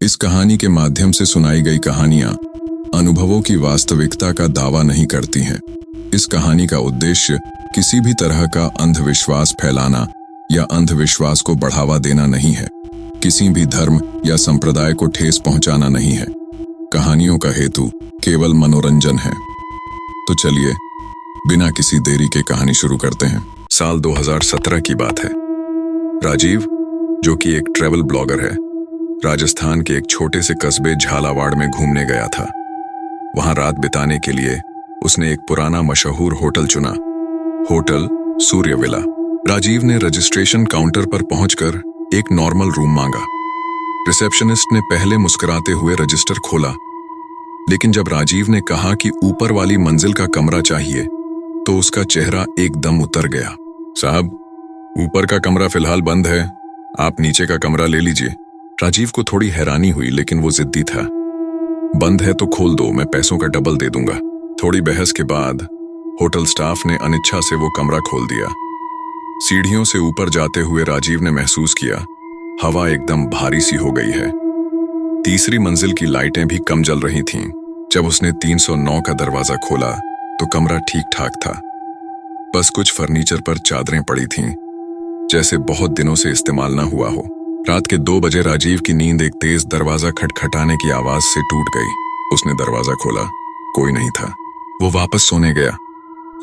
इस कहानी के माध्यम से सुनाई गई कहानियां अनुभवों की वास्तविकता का दावा नहीं करती हैं। इस कहानी का उद्देश्य किसी भी तरह का अंधविश्वास फैलाना या अंधविश्वास को बढ़ावा देना नहीं है। किसी भी धर्म या संप्रदाय को ठेस पहुंचाना नहीं है। कहानियों का हेतु केवल मनोरंजन है। तो चलिए बिना किसी देरी के कहानी शुरू करते हैं। साल 2017 की बात है। राजीव, जो कि एक ट्रैवल ब्लॉगर है, राजस्थान के एक छोटे से कस्बे झालावाड़ में घूमने गया था। वहां रात बिताने के लिए उसने एक पुराना मशहूर होटल चुना, होटल सूर्य विला। राजीव ने रजिस्ट्रेशन काउंटर पर पहुंचकर एक नॉर्मल रूम मांगा। रिसेप्शनिस्ट ने पहले मुस्कुराते हुए रजिस्टर खोला, लेकिन जब राजीव ने कहा कि ऊपर वाली मंजिल का कमरा चाहिए तो उसका चेहरा एकदम उतर गया। साहब, ऊपर का कमरा फिलहाल बंद है, आप नीचे का कमरा ले लीजिए। राजीव को थोड़ी हैरानी हुई, लेकिन वो जिद्दी था। बंद है तो खोल दो, मैं पैसों का डबल दे दूंगा। थोड़ी बहस के बाद होटल स्टाफ ने अनिच्छा से वो कमरा खोल दिया। सीढ़ियों से ऊपर जाते हुए राजीव ने महसूस किया हवा एकदम भारी सी हो गई है। तीसरी मंजिल की लाइटें भी कम जल रही थीं। जब उसने 309 का दरवाजा खोला तो कमरा ठीक ठाक था। बस कुछ फर्नीचर पर चादरें पड़ी थीं, जैसे बहुत दिनों से इस्तेमाल न हुआ हो। रात के 2 बजे राजीव की नींद एक तेज दरवाजा खटखटाने की आवाज से टूट गई। उसने दरवाजा खोला, कोई नहीं था। वो वापस सोने गया,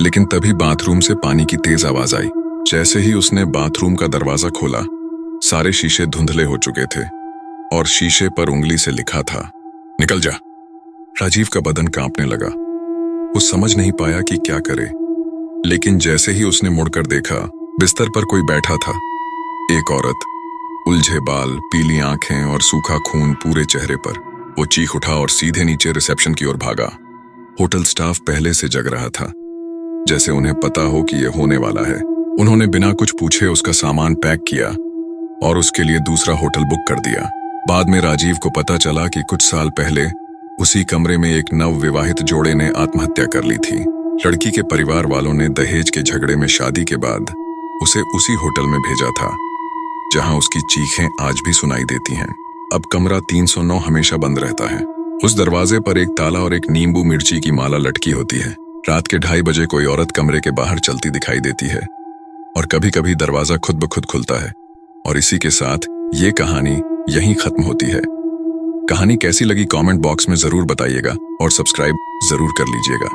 लेकिन तभी बाथरूम से पानी की तेज आवाज आई। जैसे ही उसने बाथरूम का दरवाजा खोला, सारे शीशे धुंधले हो चुके थे और शीशे पर उंगली से लिखा था, निकल जा। राजीव का बदन कांपने लगा। वो समझ नहीं पाया कि क्या करे, लेकिन जैसे ही उसने मुड़कर देखा, बिस्तर पर कोई बैठा था। एक औरत, उलझे बाल, पीली आंखें और सूखा खून पूरे चेहरे पर। वो चीख उठा और सीधे नीचे रिसेप्शन की ओर भागा। होटल स्टाफ पहले से जग रहा था, जैसे उन्हें पता हो कि यह होने वाला है। उन्होंने बिना कुछ पूछे उसका सामान पैक किया और उसके लिए दूसरा होटल बुक कर दिया। बाद में राजीव को पता चला कि कुछ साल पहले उसी कमरे में एक नवविवाहित जोड़े ने आत्महत्या कर ली थी। लड़की के परिवार वालों ने दहेज के झगड़े में शादी के बाद उसे उसी होटल में भेजा था, जहां उसकी चीखें आज भी सुनाई देती हैं। अब कमरा 309 हमेशा बंद रहता है। उस दरवाजे पर एक ताला और एक नींबू मिर्ची की माला लटकी होती है। रात के 2:30 बजे कोई औरत कमरे के बाहर चलती दिखाई देती है और कभी कभी दरवाजा खुद ब खुद खुलता है। और इसी के साथ ये कहानी यहीं खत्म होती है। कहानी कैसी लगी कमेंट बॉक्स में जरूर बताइएगा और सब्सक्राइब जरूर कर लीजिएगा।